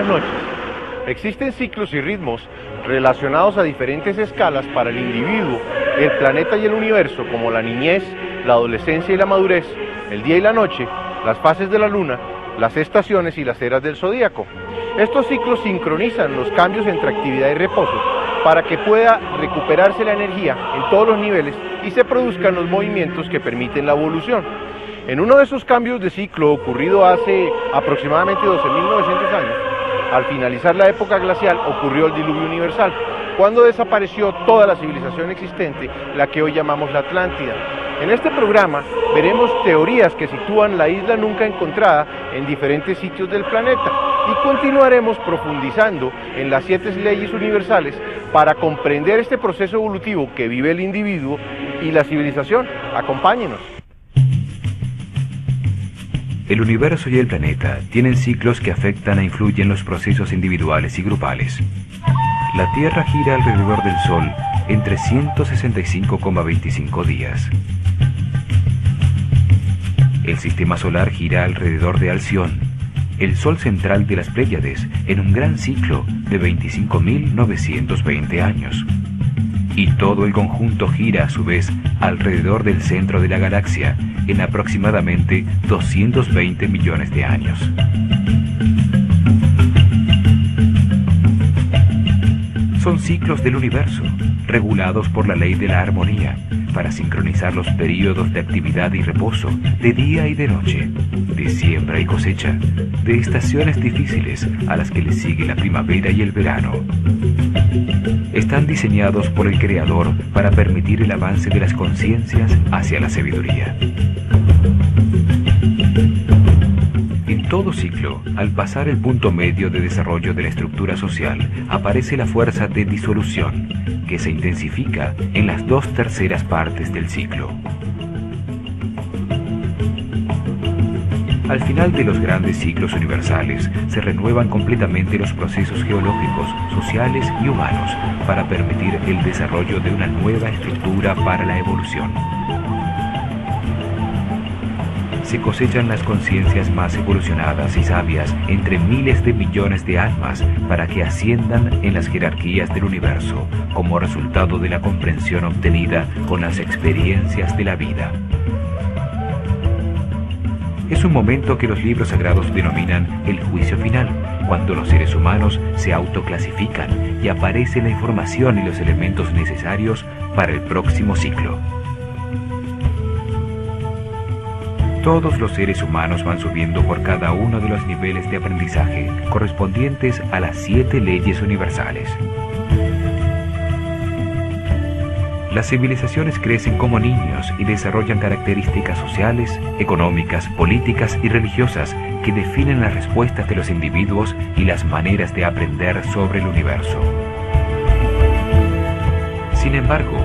noches. Existen ciclos y ritmos relacionados a diferentes escalas para el individuo, el planeta y el universo, como la niñez, la adolescencia y la madurez, el día y la noche, las fases de la luna, las estaciones y las eras del zodíaco. Estos ciclos sincronizan los cambios entre actividad y reposo para que pueda recuperarse la energía en todos los niveles y se produzcan los movimientos que permiten la evolución. En uno de esos cambios de ciclo ocurrido hace aproximadamente 12.900 años, al finalizar la época glacial ocurrió el diluvio universal, cuando desapareció toda la civilización existente, la que hoy llamamos la Atlántida. En este programa veremos teorías que sitúan la isla nunca encontrada en diferentes sitios del planeta y continuaremos profundizando en las 7 leyes universales para comprender este proceso evolutivo que vive el individuo y la civilización. Acompáñenos. El universo y el planeta tienen ciclos que afectan e influyen los procesos individuales y grupales. La Tierra gira alrededor del Sol en 365,25 días. El sistema solar gira alrededor de Alción, el Sol central de las Pléyades, en un gran ciclo de 25.920 años. Y todo el conjunto gira a su vez alrededor del centro de la galaxia en aproximadamente 220 millones de años. Son ciclos del universo, regulados por la ley de la armonía, para sincronizar los períodos de actividad y reposo, de día y de noche, de siembra y cosecha, de estaciones difíciles a las que le sigue la primavera y el verano. Están diseñados por el Creador para permitir el avance de las conciencias hacia la sabiduría. En todo ciclo, al pasar el punto medio de desarrollo de la estructura social, aparece la fuerza de disolución, que se intensifica en las 2/3 partes del ciclo. Al final de los grandes ciclos universales, se renuevan completamente los procesos geológicos, sociales y humanos para permitir el desarrollo de una nueva estructura para la evolución. Se cosechan las conciencias más evolucionadas y sabias entre miles de millones de almas para que asciendan en las jerarquías del universo como resultado de la comprensión obtenida con las experiencias de la vida. Es un momento que los libros sagrados denominan el juicio final, cuando los seres humanos se autoclasifican y aparece la información y los elementos necesarios para el próximo ciclo. Todos los seres humanos van subiendo por cada uno de los niveles de aprendizaje correspondientes a las 7 leyes universales. Las civilizaciones crecen como niños y desarrollan características sociales, económicas, políticas y religiosas que definen las respuestas de los individuos y las maneras de aprender sobre el universo. Sin embargo,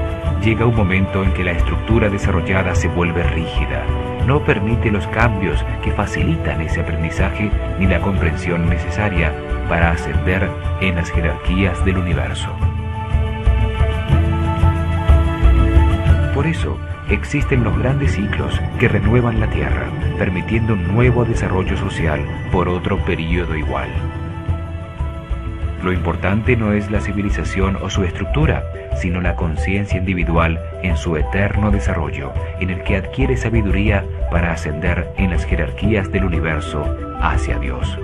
llega un momento en que la estructura desarrollada se vuelve rígida. No permite los cambios que facilitan ese aprendizaje ni la comprensión necesaria para ascender en las jerarquías del universo. Por eso, existen los grandes ciclos que renuevan la Tierra, permitiendo un nuevo desarrollo social por otro período igual. Lo importante no es la civilización o su estructura, sino la conciencia individual en su eterno desarrollo, en el que adquiere sabiduría para ascender en las jerarquías del universo hacia Dios.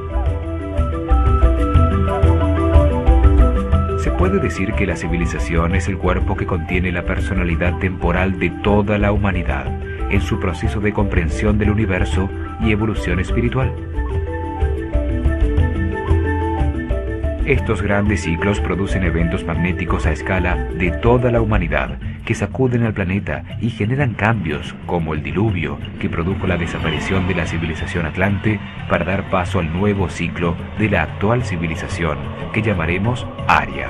Se puede decir que la civilización es el cuerpo que contiene la personalidad temporal de toda la humanidad, en su proceso de comprensión del universo y evolución espiritual. Estos grandes ciclos producen eventos magnéticos a escala de toda la humanidad que sacuden al planeta y generan cambios como el diluvio que produjo la desaparición de la civilización atlante para dar paso al nuevo ciclo de la actual civilización que llamaremos Aria.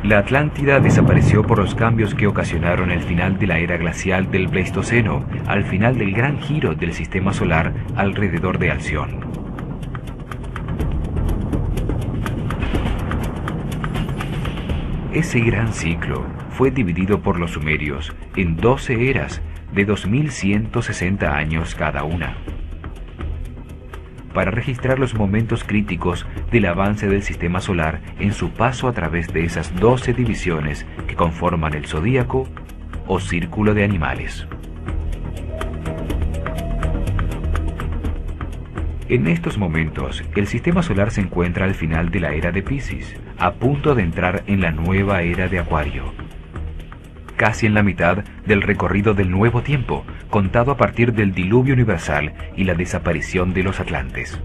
La Atlántida desapareció por los cambios que ocasionaron el final de la era glacial del Pleistoceno, al final del gran giro del sistema solar alrededor de Alción. Ese gran ciclo fue dividido por los sumerios en 12 eras, de 2160 años cada una, para registrar los momentos críticos del avance del sistema solar en su paso a través de esas 12 divisiones que conforman el zodíaco o círculo de animales. En estos momentos, el sistema solar se encuentra al final de la era de Piscis, a punto de entrar en la nueva era de Acuario, casi en la mitad del recorrido del nuevo tiempo, contado a partir del diluvio universal y la desaparición de los atlantes.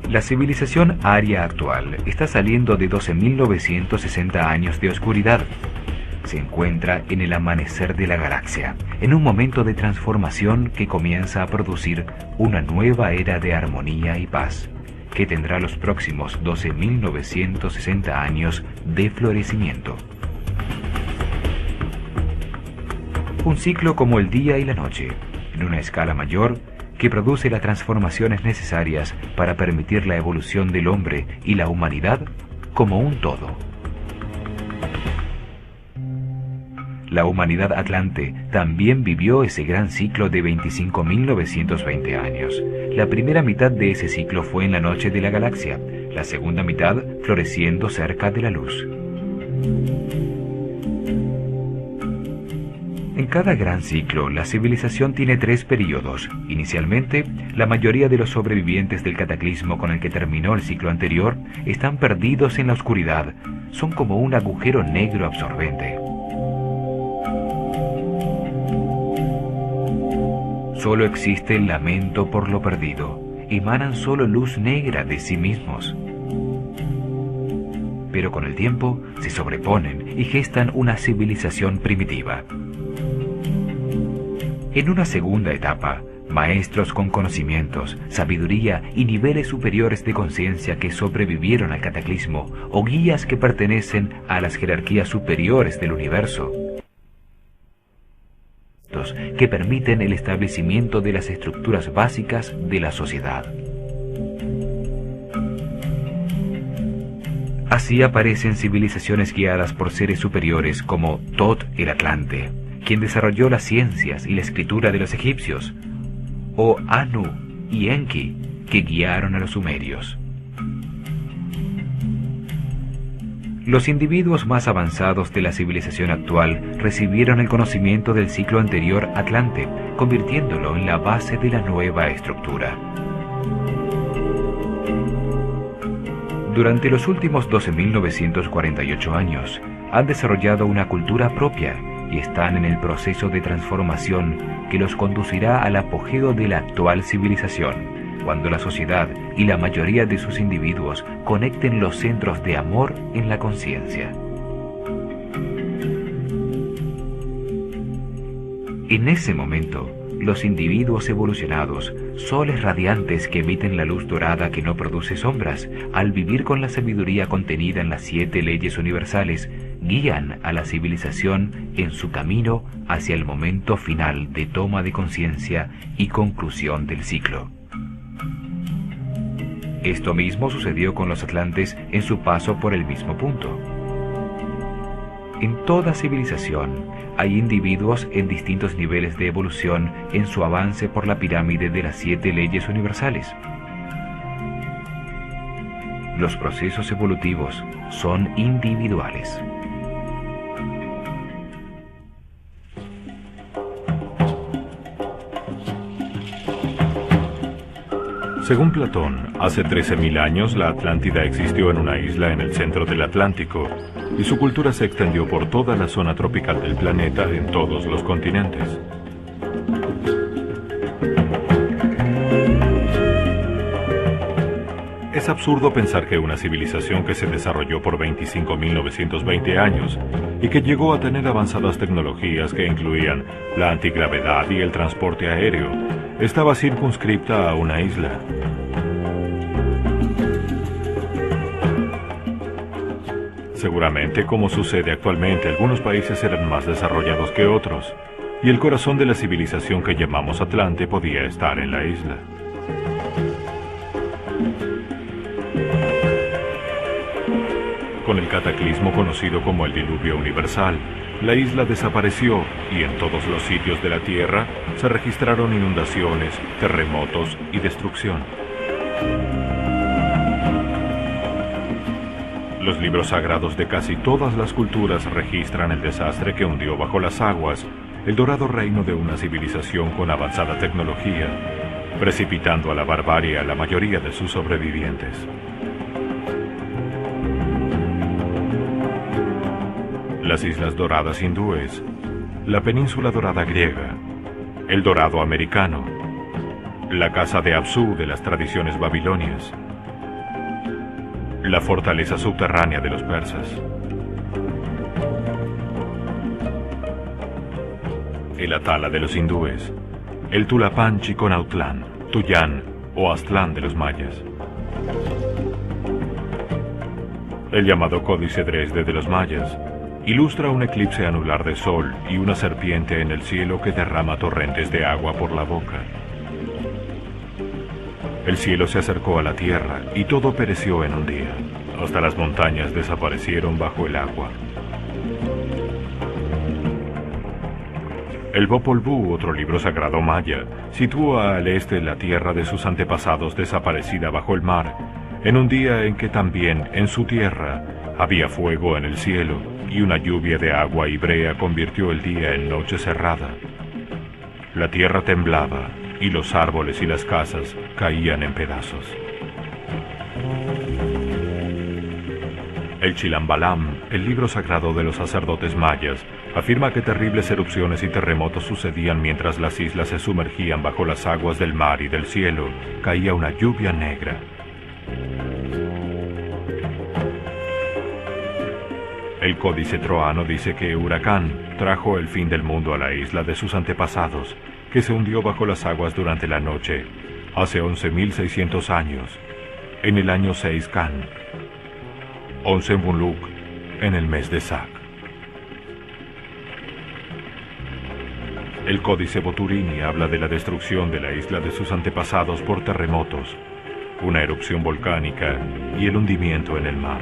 La civilización aria actual está saliendo de 12.960 años de oscuridad. Se encuentra en el amanecer de la galaxia, en un momento de transformación que comienza a producir una nueva era de armonía y paz, que tendrá los próximos 12.960 años de florecimiento. Un ciclo como el día y la noche, en una escala mayor, que produce las transformaciones necesarias para permitir la evolución del hombre y la humanidad como un todo. La humanidad atlante también vivió ese gran ciclo de 25.920 años. La primera mitad de ese ciclo fue en la noche de la galaxia, la segunda mitad floreciendo cerca de la luz. En cada gran ciclo, la civilización tiene 3 períodos. Inicialmente, la mayoría de los sobrevivientes del cataclismo con el que terminó el ciclo anterior están perdidos en la oscuridad. Son como un agujero negro absorbente. Solo existe el lamento por lo perdido. Emanan solo luz negra de sí mismos. Pero con el tiempo se sobreponen y gestan una civilización primitiva. En una segunda etapa, maestros con conocimientos, sabiduría y niveles superiores de conciencia que sobrevivieron al cataclismo o guías que pertenecen a las jerarquías superiores del universo, que permiten el establecimiento de las estructuras básicas de la sociedad. Así aparecen civilizaciones guiadas por seres superiores como Thoth el Atlante, quien desarrolló las ciencias y la escritura de los egipcios, o Anu y Enki, que guiaron a los sumerios. Los individuos más avanzados de la civilización actual recibieron el conocimiento del ciclo anterior Atlante, convirtiéndolo en la base de la nueva estructura. Durante los últimos 12.948 años, han desarrollado una cultura propia y están en el proceso de transformación que los conducirá al apogeo de la actual civilización, cuando la sociedad y la mayoría de sus individuos conecten los centros de amor en la conciencia. En ese momento, los individuos evolucionados, soles radiantes que emiten la luz dorada que no produce sombras, al vivir con la sabiduría contenida en las 7 leyes universales, guían a la civilización en su camino hacia el momento final de toma de conciencia y conclusión del ciclo. Esto mismo sucedió con los atlantes en su paso por el mismo punto. En toda civilización hay individuos en distintos niveles de evolución en su avance por la pirámide de las 7 leyes universales. Los procesos evolutivos son individuales. Según Platón, hace 13.000 años la Atlántida existió en una isla en el centro del Atlántico, y su cultura se extendió por toda la zona tropical del planeta en todos los continentes. Es absurdo pensar que una civilización que se desarrolló por 25.920 años y que llegó a tener avanzadas tecnologías que incluían la antigravedad y el transporte aéreo, estaba circunscripta a una isla. Seguramente, como sucede actualmente, algunos países eran más desarrollados que otros, y el corazón de la civilización que llamamos Atlante podía estar en la isla. Con el cataclismo conocido como el diluvio universal, la isla desapareció y en todos los sitios de la Tierra se registraron inundaciones, terremotos y destrucción. Los libros sagrados de casi todas las culturas registran el desastre que hundió bajo las aguas el dorado reino de una civilización con avanzada tecnología, precipitando a la barbarie a la mayoría de sus sobrevivientes. Las Islas Doradas hindúes, la Península Dorada griega, el Dorado americano, la Casa de Apsu de las tradiciones babilonias, la fortaleza subterránea de los persas, el Atala de los hindúes, el Tulapán Chiconautlán, Tuyán o Aztlán de los mayas, el llamado Códice Dresde de los mayas, ilustra un eclipse anular de sol y una serpiente en el cielo que derrama torrentes de agua por la boca. El cielo se acercó a la tierra y todo pereció en un día. Hasta las montañas desaparecieron bajo el agua. El Popol Vuh, otro libro sagrado maya, sitúa al este la tierra de sus antepasados desaparecida bajo el mar, en un día en que también en su tierra había fuego en el cielo y una lluvia de agua y brea convirtió el día en noche cerrada. La tierra temblaba y los árboles y las casas caían en pedazos. El Chilambalam, el libro sagrado de los sacerdotes mayas, afirma que terribles erupciones y terremotos sucedían mientras las islas se sumergían bajo las aguas del mar y del cielo caía una lluvia negra. El Códice Troano dice que Huracán trajo el fin del mundo a la isla de sus antepasados, que se hundió bajo las aguas durante la noche, hace 11.600 años, en el año 6 Can, 11 Muluk, en el mes de Sac. El Códice Boturini habla de la destrucción de la isla de sus antepasados por terremotos, una erupción volcánica y el hundimiento en el mar.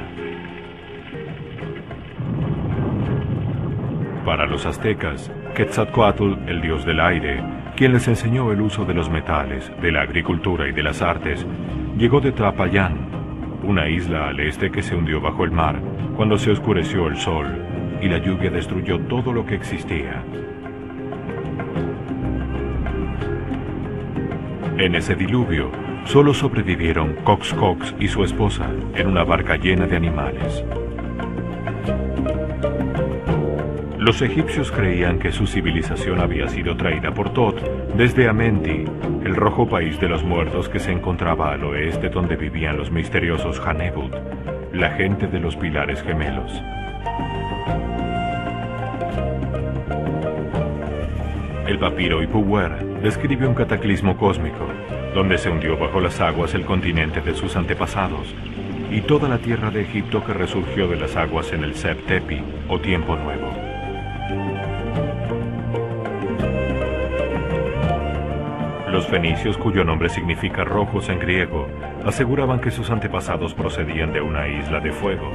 Para los aztecas, Quetzalcóatl, el dios del aire, quien les enseñó el uso de los metales, de la agricultura y de las artes, llegó de Tlapayán, una isla al este que se hundió bajo el mar cuando se oscureció el sol y la lluvia destruyó todo lo que existía. En ese diluvio, solo sobrevivieron Coxcox y su esposa en una barca llena de animales. Los egipcios creían que su civilización había sido traída por Tot desde Amenti, el rojo país de los muertos que se encontraba al oeste donde vivían los misteriosos Hanebut, la gente de los pilares gemelos. El papiro Ipuwer describe un cataclismo cósmico, donde se hundió bajo las aguas el continente de sus antepasados y toda la tierra de Egipto que resurgió de las aguas en el Seb Tepi o Tiempo Nuevo. Los fenicios, cuyo nombre significa rojos en griego, aseguraban que sus antepasados procedían de una isla de fuego.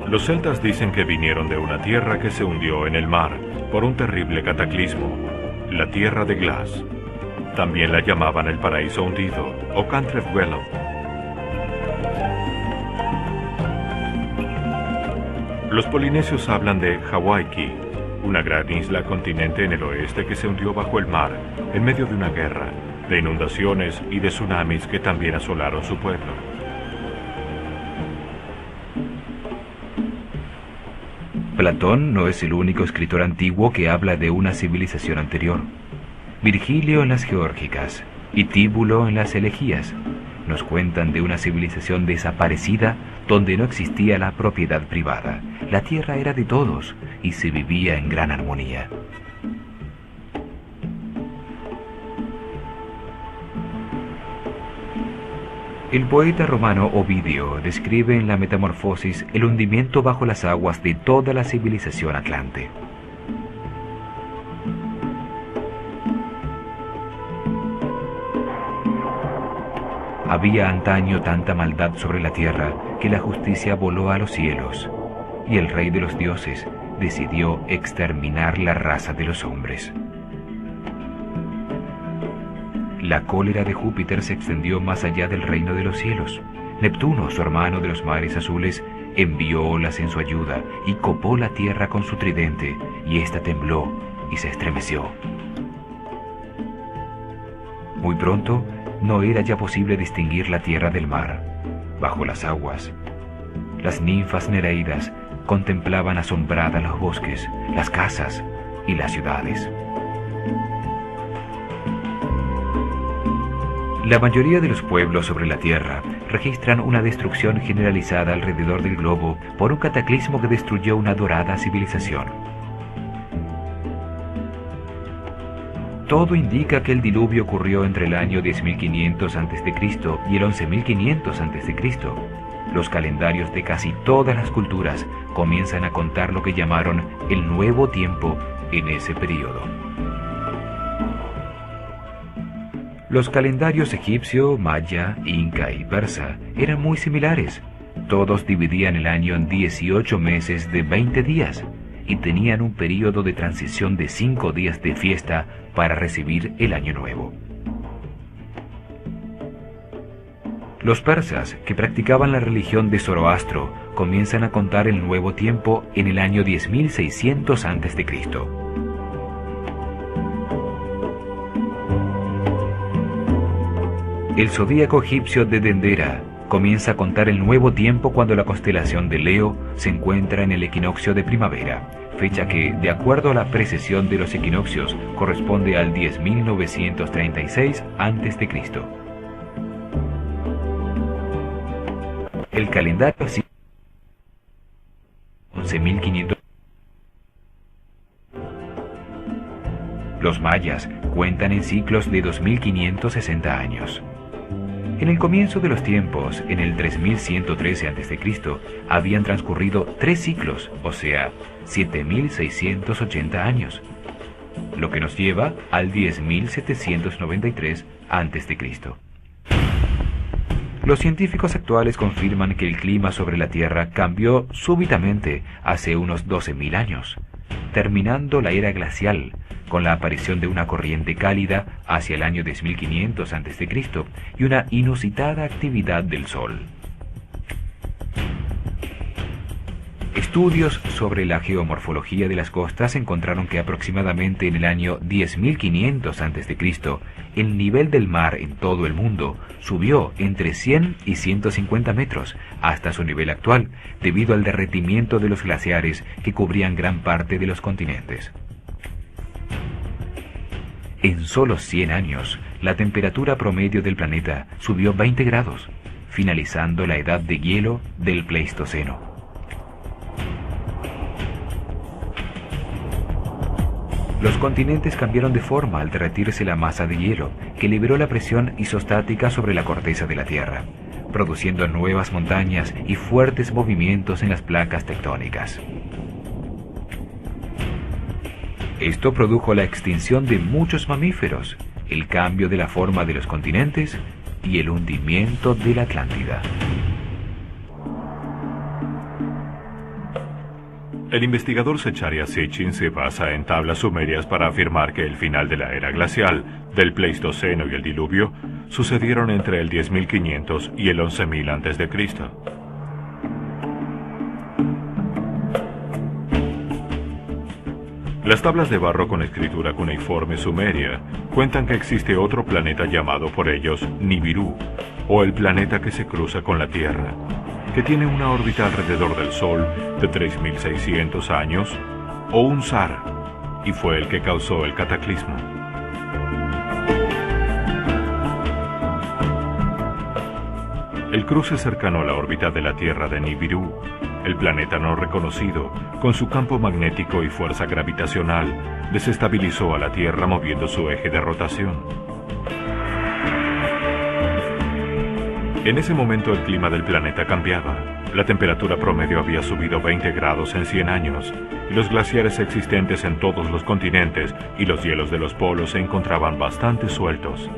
Los celtas dicen que vinieron de una tierra que se hundió en el mar por un terrible cataclismo, la tierra de Glass. También la llamaban el paraíso hundido o Cantref-Wello. Los polinesios hablan de Hawaiki, una gran isla continente en el oeste que se hundió bajo el mar en medio de una guerra, de inundaciones y de tsunamis que también asolaron su pueblo. Platón no es el único escritor antiguo que habla de una civilización anterior. Virgilio en las Geórgicas y Tíbulo en las Elegías nos cuentan de una civilización desaparecida donde no existía la propiedad privada. La tierra era de todos y se vivía en gran armonía. El poeta romano Ovidio describe en la Metamorfosis el hundimiento bajo las aguas de toda la civilización atlante. Había antaño tanta maldad sobre la tierra que la justicia voló a los cielos, y el rey de los dioses decidió exterminar la raza de los hombres. La cólera de Júpiter se extendió más allá del reino de los cielos. Neptuno, su hermano de los mares azules, envió olas en su ayuda y copó la tierra con su tridente, y ésta tembló y se estremeció. Muy pronto, no era ya posible distinguir la tierra del mar. Bajo las aguas, las ninfas nereidas contemplaban asombradas los bosques, las casas y las ciudades. La mayoría de los pueblos sobre la Tierra registran una destrucción generalizada alrededor del globo por un cataclismo que destruyó una dorada civilización. Todo indica que el diluvio ocurrió entre el año 10.500 a.C. y el 11.500 a.C. Los calendarios de casi todas las culturas comienzan a contar lo que llamaron el Nuevo Tiempo en ese periodo. Los calendarios egipcio, maya, inca y persa eran muy similares. Todos dividían el año en 18 meses de 20 días y tenían un período de transición de 5 días de fiesta para recibir el año nuevo. Los persas, que practicaban la religión de Zoroastro, comienzan a contar el nuevo tiempo en el año 10.600 a.C. El zodíaco egipcio de Dendera comienza a contar el nuevo tiempo cuando la constelación de Leo se encuentra en el equinoccio de primavera, fecha que, de acuerdo a la precesión de los equinoccios, corresponde al 10.936 a.C. El calendario así 11.500. Los mayas cuentan en ciclos de 2.560 años. En el comienzo de los tiempos, en el 3113 a.C., habían transcurrido 3 ciclos, o sea, 7.680 años, lo que nos lleva al 10.793 a.C. Los científicos actuales confirman que el clima sobre la Tierra cambió súbitamente hace unos 12.000 años, terminando la era glacial, con la aparición de una corriente cálida hacia el año 10.500 a.C. y una inusitada actividad del Sol. Estudios sobre la geomorfología de las costas encontraron que aproximadamente en el año 10.500 a.C., el nivel del mar en todo el mundo subió entre 100 y 150 metros hasta su nivel actual, debido al derretimiento de los glaciares que cubrían gran parte de los continentes. En solo 100 años, la temperatura promedio del planeta subió 20 grados, finalizando la edad de hielo del Pleistoceno. Los continentes cambiaron de forma al derretirse la masa de hielo, que liberó la presión isostática sobre la corteza de la Tierra, produciendo nuevas montañas y fuertes movimientos en las placas tectónicas. Esto produjo la extinción de muchos mamíferos, el cambio de la forma de los continentes y el hundimiento de la Atlántida. El investigador Zecharia Sitchin se basa en tablas sumerias para afirmar que el final de la era glacial, del Pleistoceno y el diluvio, sucedieron entre el 10.500 y el 11.000 a.C. Las tablas de barro con escritura cuneiforme sumeria cuentan que existe otro planeta llamado por ellos Nibiru, o el planeta que se cruza con la Tierra, que tiene una órbita alrededor del Sol de 3.600 años, o un zar, y fue el que causó el cataclismo. El cruce cercano a la órbita de la Tierra de Nibiru, el planeta no reconocido, con su campo magnético y fuerza gravitacional, desestabilizó a la Tierra moviendo su eje de rotación. En ese momento el clima del planeta cambiaba. La temperatura promedio había subido 20 grados en 100 años, y los glaciares existentes en todos los continentes y los hielos de los polos se encontraban bastante sueltos.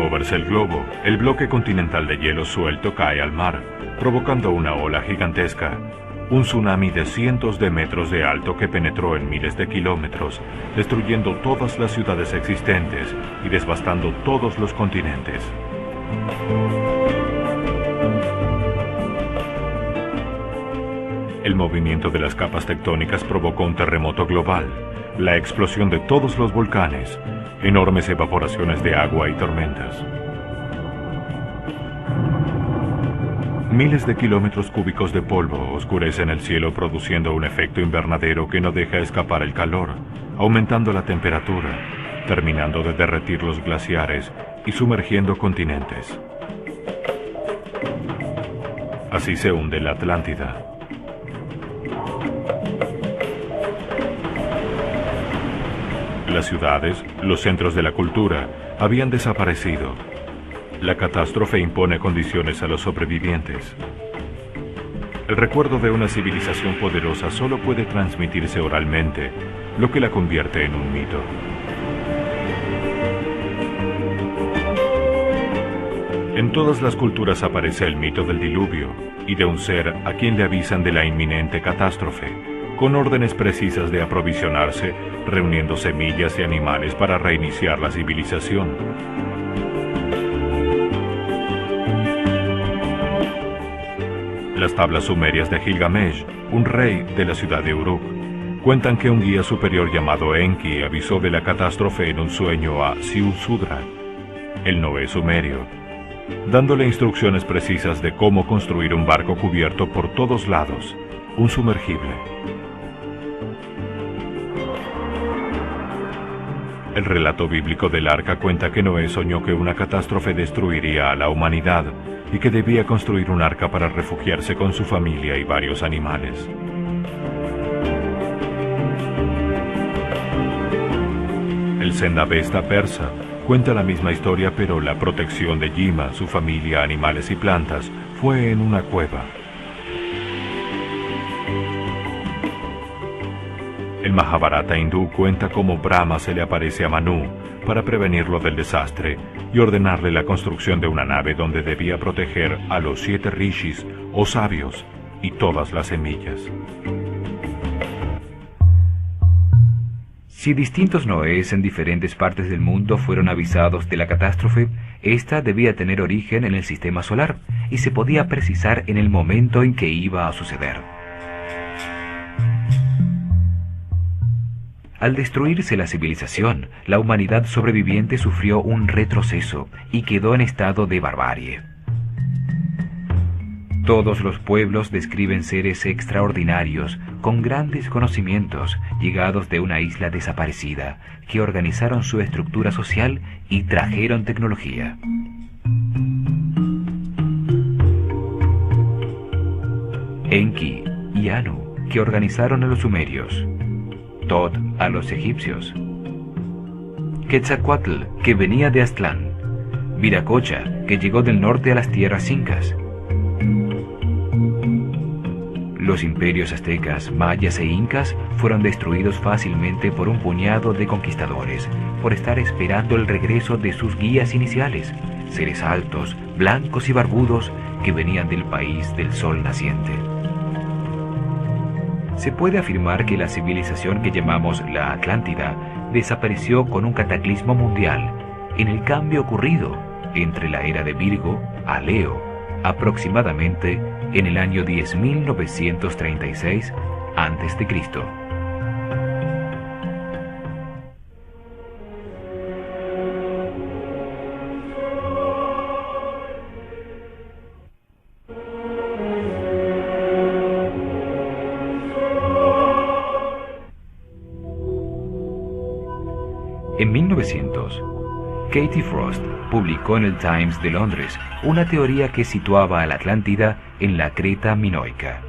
moverse el globo, el bloque continental de hielo suelto cae al mar, provocando una ola gigantesca, un tsunami de cientos de metros de alto que penetró en miles de kilómetros, destruyendo todas las ciudades existentes y devastando todos los continentes. El movimiento de las capas tectónicas provocó un terremoto global, la explosión de todos los volcanes, enormes evaporaciones de agua y tormentas. Miles de kilómetros cúbicos de polvo oscurecen el cielo produciendo un efecto invernadero que no deja escapar el calor, aumentando la temperatura, terminando de derretir los glaciares y sumergiendo continentes. Así se hunde la Atlántida. Las ciudades, los centros de la cultura, habían desaparecido. La catástrofe impone condiciones a los sobrevivientes. El recuerdo de una civilización poderosa solo puede transmitirse oralmente, lo que la convierte en un mito. En todas las culturas aparece el mito del diluvio y de un ser a quien le avisan de la inminente catástrofe, con órdenes precisas de aprovisionarse, reuniendo semillas y animales para reiniciar la civilización. Las tablas sumerias de Gilgamesh, un rey de la ciudad de Uruk, cuentan que un guía superior llamado Enki avisó de la catástrofe en un sueño a Ziusudra, el Noé sumerio, dándole instrucciones precisas de cómo construir un barco cubierto por todos lados, un sumergible. El relato bíblico del arca cuenta que Noé soñó que una catástrofe destruiría a la humanidad y que debía construir un arca para refugiarse con su familia y varios animales. El Zendavesta persa cuenta la misma historia, pero la protección de Yima, su familia, animales y plantas, fue en una cueva. El Mahabharata hindú cuenta cómo Brahma se le aparece a Manu para prevenirlo del desastre y ordenarle la construcción de una nave donde debía proteger a los 7 rishis o sabios y todas las semillas. Si distintos Noés en diferentes partes del mundo fueron avisados de la catástrofe, esta debía tener origen en el sistema solar y se podía precisar en el momento en que iba a suceder. Al destruirse la civilización, la humanidad sobreviviente sufrió un retroceso y quedó en estado de barbarie. Todos los pueblos describen seres extraordinarios, con grandes conocimientos, llegados de una isla desaparecida, que organizaron su estructura social y trajeron tecnología. Enki y Anu, que organizaron a los sumerios. Tot a los egipcios. Quetzalcóatl, que venía de Aztlán. Viracocha, que llegó del norte a las tierras incas. Los imperios aztecas, mayas e incas fueron destruidos fácilmente por un puñado de conquistadores, por estar esperando el regreso de sus guías iniciales, seres altos, blancos y barbudos que venían del país del sol naciente. Se puede afirmar que la civilización que llamamos la Atlántida desapareció con un cataclismo mundial en el cambio ocurrido entre la era de Virgo a Leo, aproximadamente en el año 10.936 a.C. En 1900, Katie Frost publicó en el Times de Londres una teoría que situaba a la Atlántida en la Creta minoica.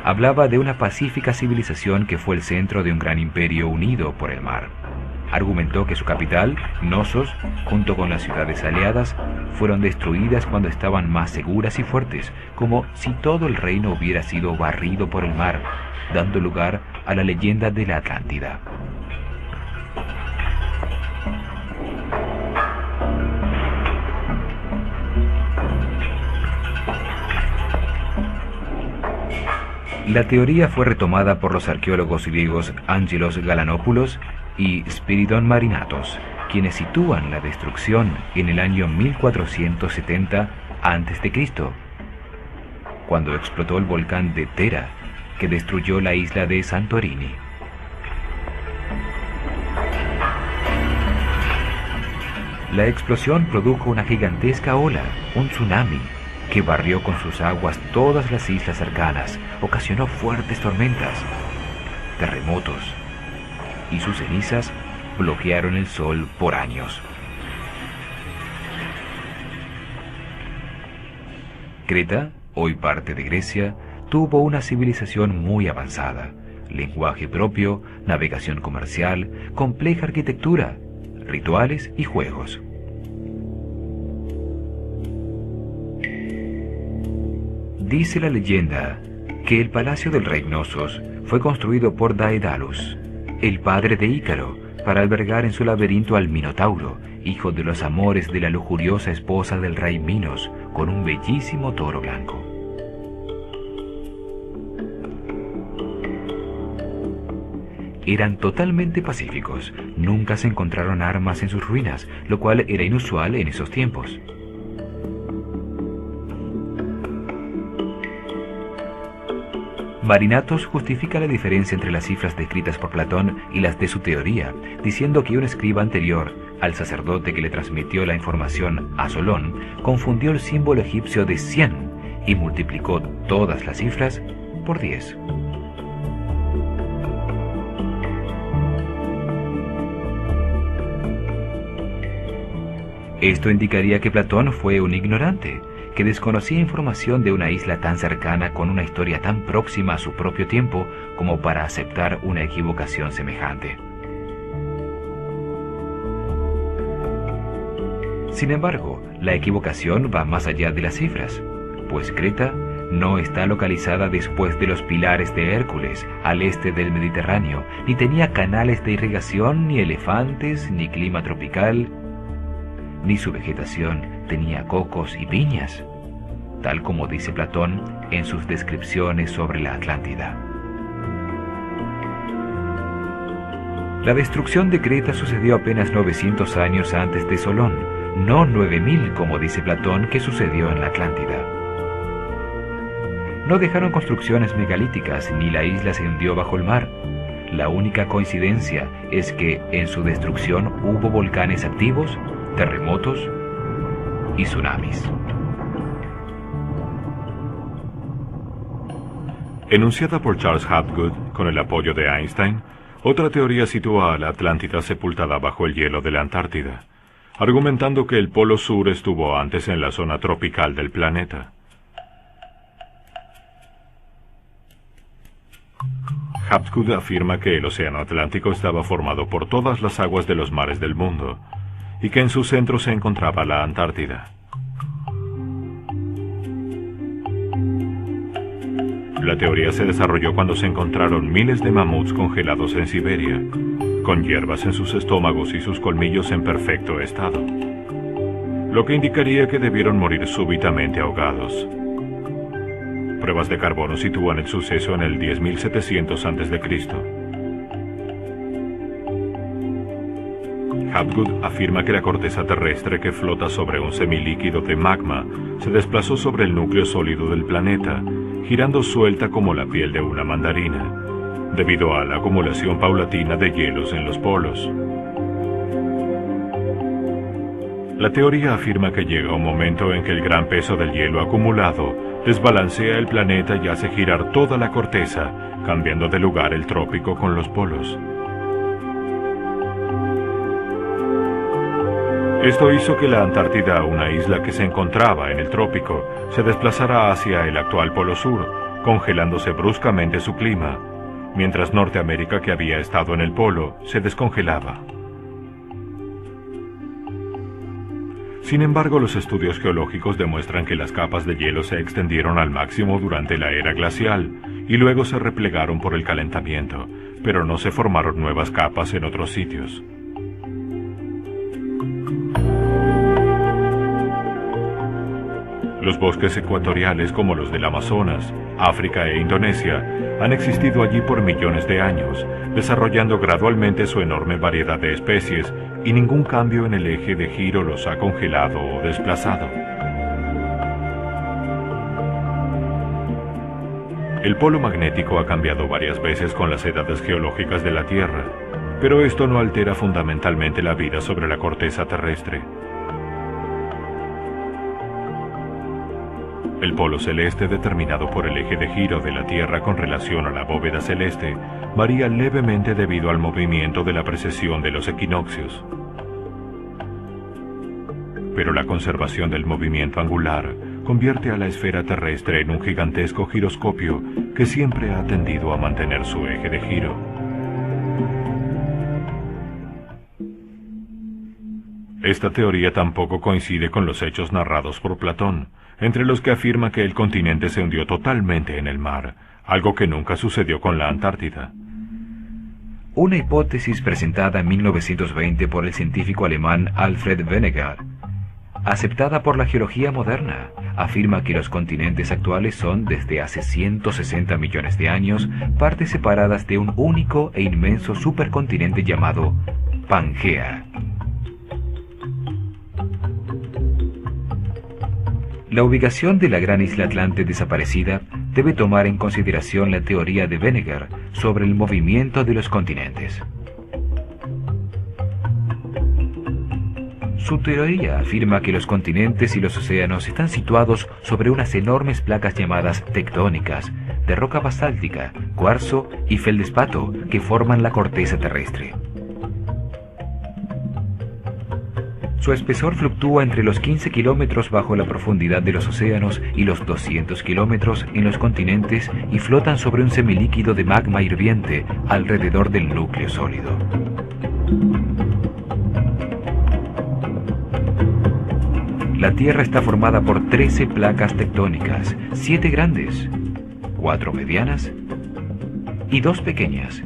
Hablaba de una pacífica civilización que fue el centro de un gran imperio unido por el mar. Argumentó que su capital, Knossos, junto con las ciudades aliadas, fueron destruidas cuando estaban más seguras y fuertes, como si todo el reino hubiera sido barrido por el mar, dando lugar a la leyenda de la Atlántida. La teoría fue retomada por los arqueólogos griegos Angelos Galanopoulos y Spiridon Marinatos, quienes sitúan la destrucción en el año 1470 a.C., cuando explotó el volcán de Tera, que destruyó la isla de Santorini. La explosión produjo una gigantesca ola, un tsunami, que barrió con sus aguas todas las islas cercanas, ocasionó fuertes tormentas, terremotos, y sus cenizas bloquearon el sol por años. Creta, hoy parte de Grecia, tuvo una civilización muy avanzada, lenguaje propio, navegación comercial, compleja arquitectura, rituales y juegos. Dice la leyenda que el palacio del rey Knossos fue construido por Daedalus, el padre de Ícaro, para albergar en su laberinto al Minotauro, hijo de los amores de la lujuriosa esposa del rey Minos, con un bellísimo toro blanco. Eran totalmente pacíficos, nunca se encontraron armas en sus ruinas, lo cual era inusual en esos tiempos. Marinatos justifica la diferencia entre las cifras descritas por Platón y las de su teoría, diciendo que un escriba anterior, al sacerdote que le transmitió la información a Solón, confundió el símbolo egipcio de 100 y multiplicó todas las cifras por 10. Esto indicaría que Platón fue un ignorante, que desconocía información de una isla tan cercana con una historia tan próxima a su propio tiempo como para aceptar una equivocación semejante. Sin embargo, la equivocación va más allá de las cifras, pues Creta no está localizada después de los pilares de Hércules, al este del Mediterráneo, ni tenía canales de irrigación, ni elefantes, ni clima tropical, ni su vegetación tenía cocos y piñas, tal como dice Platón en sus descripciones sobre la Atlántida. La destrucción de Creta sucedió apenas 900 años antes de Solón, no 9000 como dice Platón que sucedió en la Atlántida. No dejaron construcciones megalíticas ni la isla se hundió bajo el mar. La única coincidencia es que en su destrucción hubo volcanes activos, terremotos y tsunamis. Enunciada por Charles Hapgood con el apoyo de Einstein, otra teoría sitúa a la Atlántida sepultada bajo el hielo de la Antártida, argumentando que el Polo Sur estuvo antes en la zona tropical del planeta. Hapgood afirma que el océano Atlántico estaba formado por todas las aguas de los mares del mundo, y que en su centro se encontraba la Antártida. La teoría se desarrolló cuando se encontraron miles de mamuts congelados en Siberia, con hierbas en sus estómagos y sus colmillos en perfecto estado, lo que indicaría que debieron morir súbitamente ahogados. Pruebas de carbono sitúan el suceso en el 10.700 a.C. Hapgood afirma que la corteza terrestre que flota sobre un semilíquido de magma se desplazó sobre el núcleo sólido del planeta, girando suelta como la piel de una mandarina, debido a la acumulación paulatina de hielos en los polos. La teoría afirma que llega un momento en que el gran peso del hielo acumulado desbalancea el planeta y hace girar toda la corteza, cambiando de lugar el trópico con los polos. Esto hizo que la Antártida, una isla que se encontraba en el trópico, se desplazara hacia el actual Polo Sur, congelándose bruscamente su clima, mientras Norteamérica, que había estado en el polo, se descongelaba. Sin embargo, los estudios geológicos demuestran que las capas de hielo se extendieron al máximo durante la era glacial y luego se replegaron por el calentamiento, pero no se formaron nuevas capas en otros sitios. Los bosques ecuatoriales como los del Amazonas, África e Indonesia han existido allí por millones de años, desarrollando gradualmente su enorme variedad de especies, y ningún cambio en el eje de giro los ha congelado o desplazado. El polo magnético ha cambiado varias veces con las edades geológicas de la Tierra, pero esto no altera fundamentalmente la vida sobre la corteza terrestre. El polo celeste, determinado por el eje de giro de la Tierra con relación a la bóveda celeste, varía levemente debido al movimiento de la precesión de los equinoccios. Pero la conservación del movimiento angular convierte a la esfera terrestre en un gigantesco giroscopio que siempre ha tendido a mantener su eje de giro. Esta teoría tampoco coincide con los hechos narrados por Platón, entre los que afirma que el continente se hundió totalmente en el mar, algo que nunca sucedió con la Antártida. Una hipótesis presentada en 1920 por el científico alemán Alfred Wegener, aceptada por la geología moderna, afirma que los continentes actuales son, desde hace 160 millones de años, partes separadas de un único e inmenso supercontinente llamado Pangea. La ubicación de la gran isla Atlante desaparecida debe tomar en consideración la teoría de Wegener sobre el movimiento de los continentes. Su teoría afirma que los continentes y los océanos están situados sobre unas enormes placas llamadas tectónicas, de roca basáltica, cuarzo y feldespato que forman la corteza terrestre. Su espesor fluctúa entre los 15 kilómetros bajo la profundidad de los océanos y los 200 kilómetros en los continentes, y flotan sobre un semilíquido de magma hirviente alrededor del núcleo sólido. La Tierra está formada por 13 placas tectónicas, 7 grandes, 4 medianas y 2 pequeñas,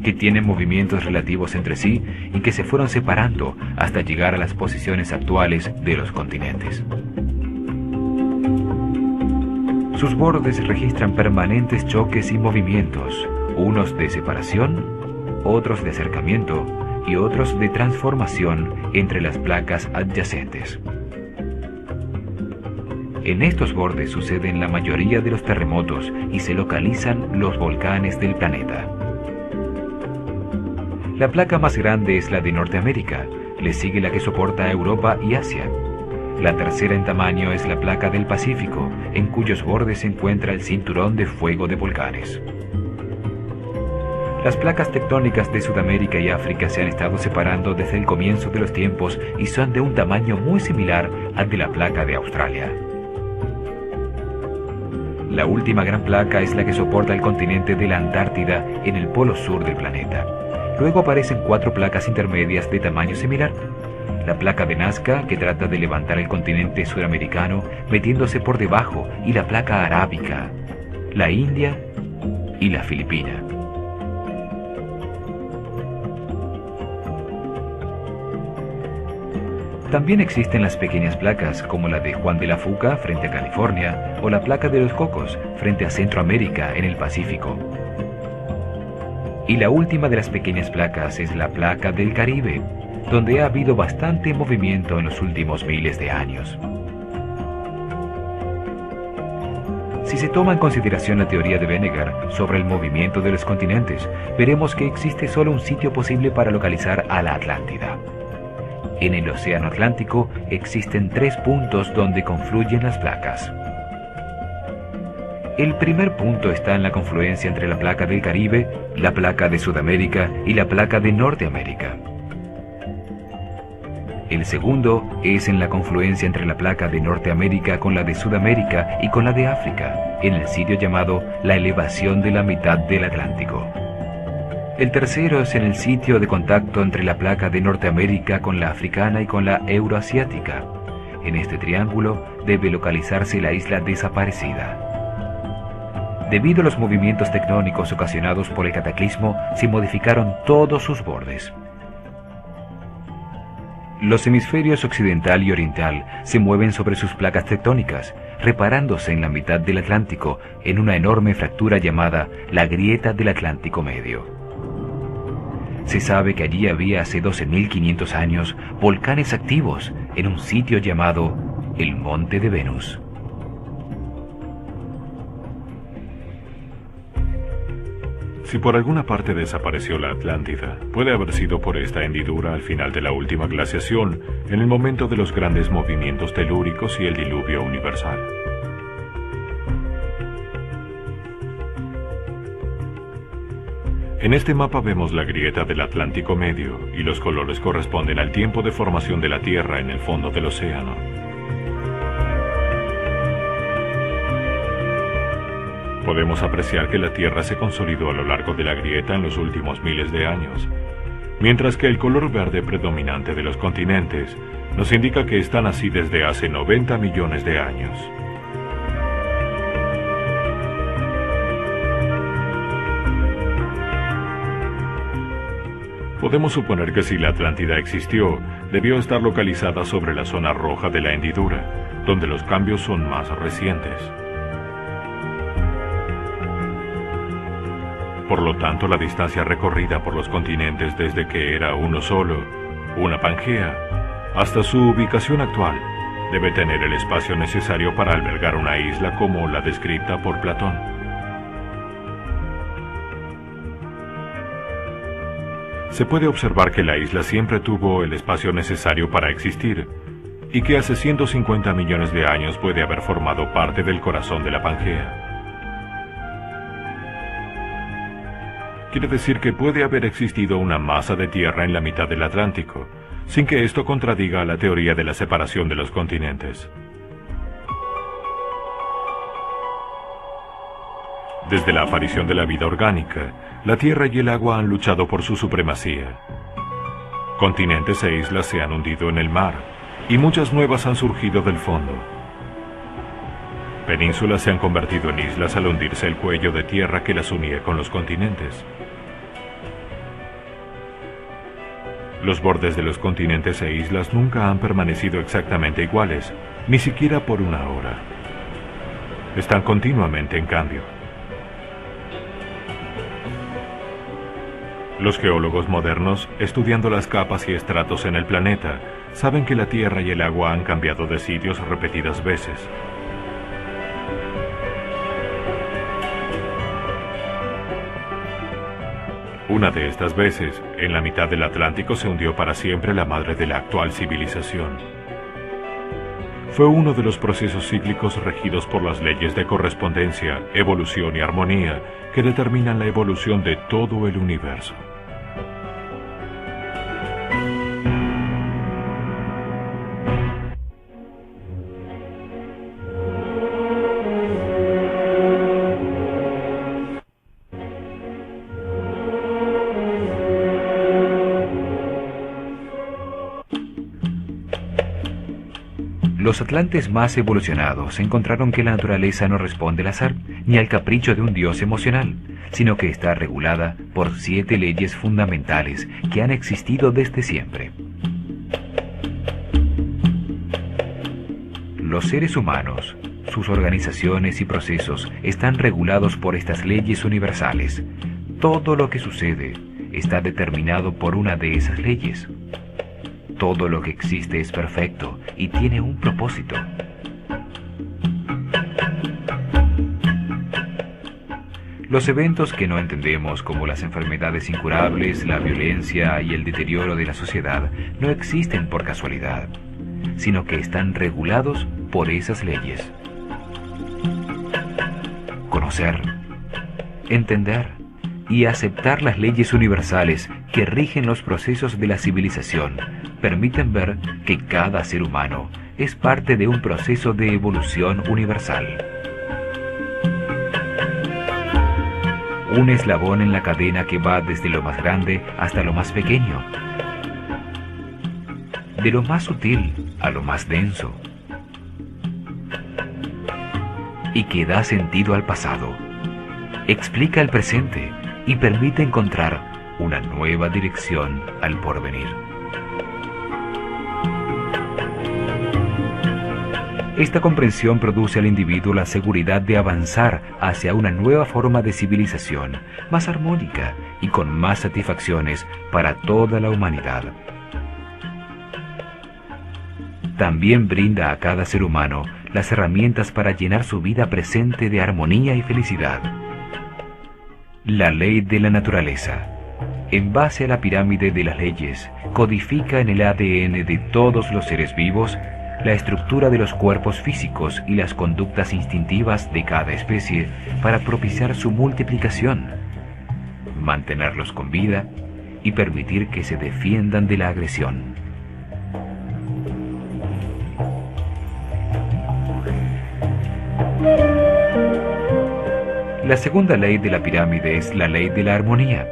que tienen movimientos relativos entre sí y que se fueron separando hasta llegar a las posiciones actuales de los continentes. Sus bordes registran permanentes choques y movimientos, unos de separación, otros de acercamiento y otros de transformación entre las placas adyacentes. En estos bordes suceden la mayoría de los terremotos y se localizan los volcanes del planeta. La placa más grande es la de Norteamérica, le sigue la que soporta a Europa y Asia. La tercera en tamaño es la placa del Pacífico, en cuyos bordes se encuentra el cinturón de fuego de volcanes. Las placas tectónicas de Sudamérica y África se han estado separando desde el comienzo de los tiempos y son de un tamaño muy similar al de la placa de Australia. La última gran placa es la que soporta el continente de la Antártida en el polo sur del planeta. Luego aparecen 4 placas intermedias de tamaño similar. La placa de Nazca, que trata de levantar el continente sudamericano metiéndose por debajo, y la placa arábica, la India y la Filipina. También existen las pequeñas placas, como la de Juan de la Fuca frente a California, o la placa de los Cocos frente a Centroamérica en el Pacífico. Y la última de las pequeñas placas es la placa del Caribe, donde ha habido bastante movimiento en los últimos miles de años. Si se toma en consideración la teoría de Wegener sobre el movimiento de los continentes, veremos que existe solo un sitio posible para localizar a la Atlántida. En el Océano Atlántico existen 3 puntos donde confluyen las placas. El primer punto está en la confluencia entre la placa del Caribe, la placa de Sudamérica y la placa de Norteamérica. El segundo es en la confluencia entre la placa de Norteamérica con la de Sudamérica y con la de África, en el sitio llamado la elevación de la mitad del Atlántico. El tercero es en el sitio de contacto entre la placa de Norteamérica con la africana y con la euroasiática. En este triángulo debe localizarse la isla desaparecida. Debido a los movimientos tectónicos ocasionados por el cataclismo, se modificaron todos sus bordes. Los hemisferios occidental y oriental se mueven sobre sus placas tectónicas, reparándose en la mitad del Atlántico en una enorme fractura llamada la Grieta del Atlántico Medio. Se sabe que allí había hace 12.500 años volcanes activos en un sitio llamado el Monte de Venus. Si por alguna parte desapareció la Atlántida, puede haber sido por esta hendidura al final de la última glaciación, en el momento de los grandes movimientos telúricos y el diluvio universal. En este mapa vemos la grieta del Atlántico Medio y los colores corresponden al tiempo de formación de la Tierra en el fondo del océano. Podemos apreciar que la Tierra se consolidó a lo largo de la grieta en los últimos miles de años, mientras que el color verde predominante de los continentes nos indica que están así desde hace 90 millones de años. Podemos suponer que si la Atlántida existió, debió estar localizada sobre la zona roja de la hendidura, donde los cambios son más recientes. Por lo tanto, la distancia recorrida por los continentes desde que era uno solo, una Pangea, hasta su ubicación actual, debe tener el espacio necesario para albergar una isla como la descrita por Platón. Se puede observar que la isla siempre tuvo el espacio necesario para existir, y que hace 150 millones de años puede haber formado parte del corazón de la Pangea. Quiere decir que puede haber existido una masa de tierra en la mitad del Atlántico, sin que esto contradiga la teoría de la separación de los continentes. Desde la aparición de la vida orgánica, la tierra y el agua han luchado por su supremacía. Continentes e islas se han hundido en el mar, y muchas nuevas han surgido del fondo. Penínsulas se han convertido en islas al hundirse el cuello de tierra que las unía con los continentes. Los bordes de los continentes e islas nunca han permanecido exactamente iguales, ni siquiera por una hora. Están continuamente en cambio. Los geólogos modernos, estudiando las capas y estratos en el planeta, saben que la tierra y el agua han cambiado de sitios repetidas veces. Una de estas veces, en la mitad del Atlántico se hundió para siempre la madre de la actual civilización. Fue uno de los procesos cíclicos regidos por las leyes de correspondencia, evolución y armonía que determinan la evolución de todo el universo. Los atlantes más evolucionados encontraron que la naturaleza no responde al azar ni al capricho de un dios emocional, sino que está regulada por 7 leyes fundamentales que han existido desde siempre. Los seres humanos, sus organizaciones y procesos están regulados por estas leyes universales. Todo lo que sucede está determinado por una de esas leyes. Todo lo que existe es perfecto y tiene un propósito. Los eventos que no entendemos, como las enfermedades incurables, la violencia y el deterioro de la sociedad, no existen por casualidad, sino que están regulados por esas leyes. Conocer, entender y aceptar las leyes universales que rigen los procesos de la civilización permiten ver que cada ser humano es parte de un proceso de evolución universal. Un eslabón en la cadena que va desde lo más grande hasta lo más pequeño, de lo más sutil a lo más denso, y que da sentido al pasado, explica el presente y permite encontrar una nueva dirección al porvenir. Esta comprensión produce al individuo la seguridad de avanzar hacia una nueva forma de civilización, más armónica y con más satisfacciones para toda la humanidad. También brinda a cada ser humano las herramientas para llenar su vida presente de armonía y felicidad. La ley de la naturaleza, en base a la pirámide de las leyes, codifica en el ADN de todos los seres vivos la estructura de los cuerpos físicos y las conductas instintivas de cada especie para propiciar su multiplicación, mantenerlos con vida y permitir que se defiendan de la agresión. La segunda ley de la pirámide es la ley de la armonía.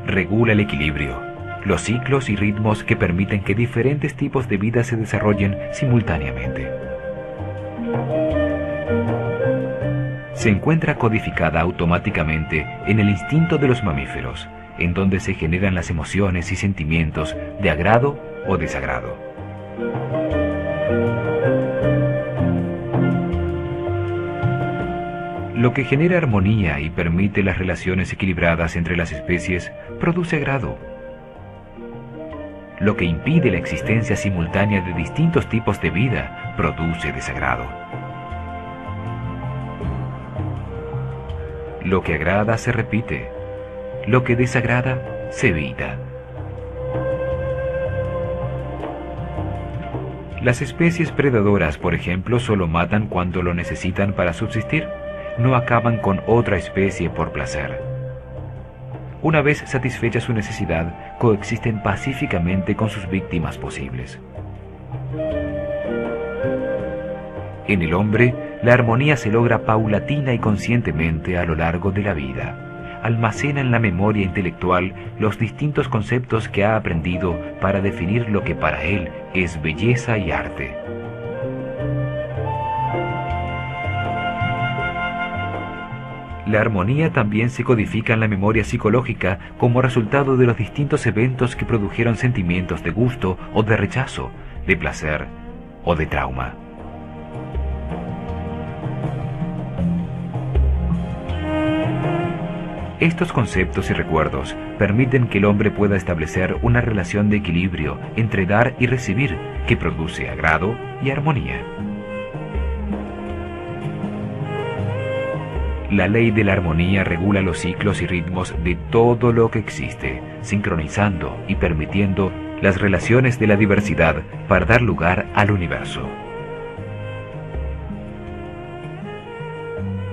Regula el equilibrio, los ciclos y ritmos que permiten que diferentes tipos de vida se desarrollen simultáneamente. Se encuentra codificada automáticamente en el instinto de los mamíferos, en donde se generan las emociones y sentimientos de agrado o desagrado. Lo que genera armonía y permite las relaciones equilibradas entre las especies produce agrado. Lo que impide la existencia simultánea de distintos tipos de vida produce desagrado. Lo que agrada se repite, lo que desagrada se evita. Las especies predadoras, por ejemplo, solo matan cuando lo necesitan para subsistir. No acaban con otra especie por placer. Una vez satisfecha su necesidad, coexisten pacíficamente con sus víctimas posibles. En el hombre, la armonía se logra paulatina y conscientemente a lo largo de la vida. Almacena en la memoria intelectual los distintos conceptos que ha aprendido para definir lo que para él es belleza y arte. La armonía también se codifica en la memoria psicológica como resultado de los distintos eventos que produjeron sentimientos de gusto o de rechazo, de placer o de trauma. Estos conceptos y recuerdos permiten que el hombre pueda establecer una relación de equilibrio entre dar y recibir que produce agrado y armonía. La ley de la armonía regula los ciclos y ritmos de todo lo que existe, sincronizando y permitiendo las relaciones de la diversidad para dar lugar al universo.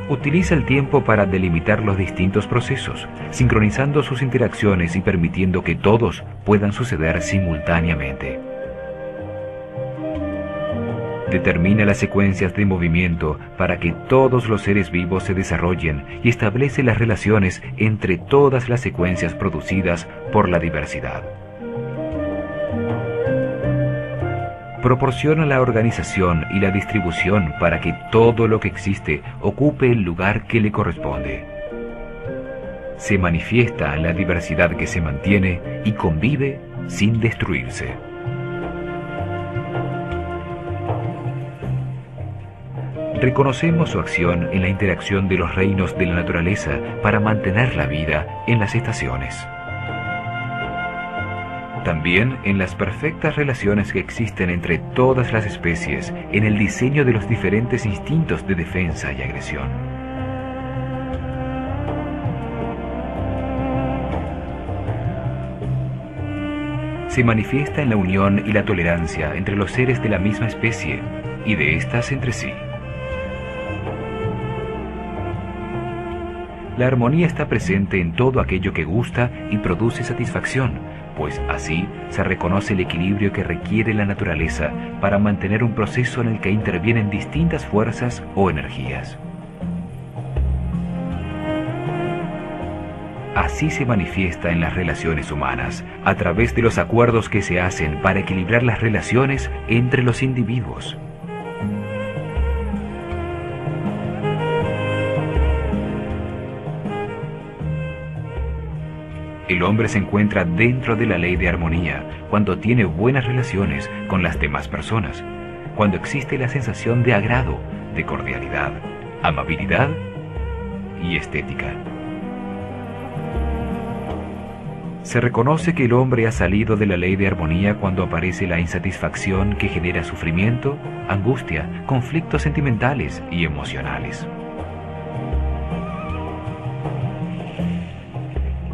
Utiliza el tiempo para delimitar los distintos procesos, sincronizando sus interacciones y permitiendo que todos puedan suceder simultáneamente. Determina las secuencias de movimiento para que todos los seres vivos se desarrollen y establece las relaciones entre todas las secuencias producidas por la diversidad. Proporciona la organización y la distribución para que todo lo que existe ocupe el lugar que le corresponde. Se manifiesta en la diversidad que se mantiene y convive sin destruirse. Reconocemos su acción en la interacción de los reinos de la naturaleza para mantener la vida en las estaciones. También en las perfectas relaciones que existen entre todas las especies, en el diseño de los diferentes instintos de defensa y agresión. Se manifiesta en la unión y la tolerancia entre los seres de la misma especie y de éstas entre sí. La armonía está presente en todo aquello que gusta y produce satisfacción, pues así se reconoce el equilibrio que requiere la naturaleza para mantener un proceso en el que intervienen distintas fuerzas o energías. Así se manifiesta en las relaciones humanas, a través de los acuerdos que se hacen para equilibrar las relaciones entre los individuos. El hombre se encuentra dentro de la ley de armonía cuando tiene buenas relaciones con las demás personas, cuando existe la sensación de agrado, de cordialidad, amabilidad y estética. Se reconoce que el hombre ha salido de la ley de armonía cuando aparece la insatisfacción que genera sufrimiento, angustia, conflictos sentimentales y emocionales.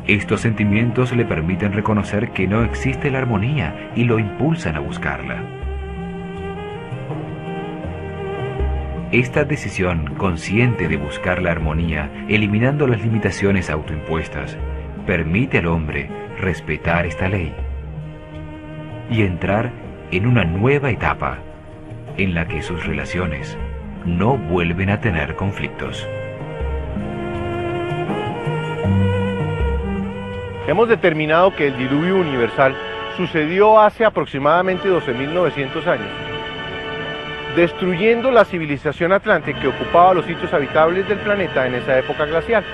Estos sentimientos le permiten reconocer que no existe la armonía y lo impulsan a buscarla. Esta decisión consciente de buscar la armonía, eliminando las limitaciones autoimpuestas, permite al hombre respetar esta ley y entrar en una nueva etapa en la que sus relaciones no vuelven a tener conflictos. Hemos determinado que el diluvio universal sucedió hace aproximadamente 12.900 años, destruyendo la civilización atlante que ocupaba los sitios habitables del planeta en esa época glacial.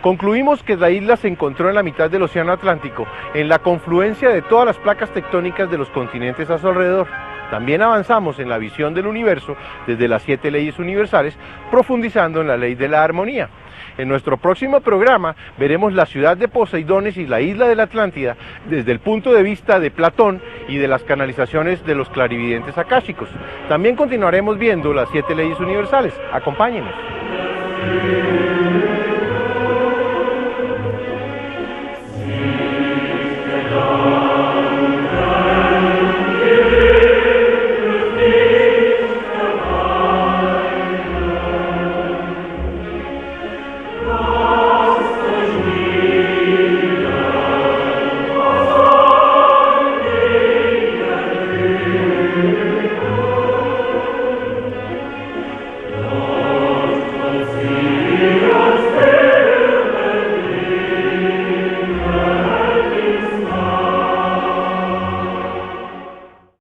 Concluimos que la isla se encontró en la mitad del océano Atlántico, en la confluencia de todas las placas tectónicas de los continentes a su alrededor. También avanzamos en la visión del universo desde las 7 leyes universales, profundizando en la ley de la armonía. En nuestro próximo programa veremos la ciudad de Poseidones y la isla de la Atlántida desde el punto de vista de Platón y de las canalizaciones de los clarividentes akáshicos. También continuaremos viendo las 7 leyes universales. Acompáñenos.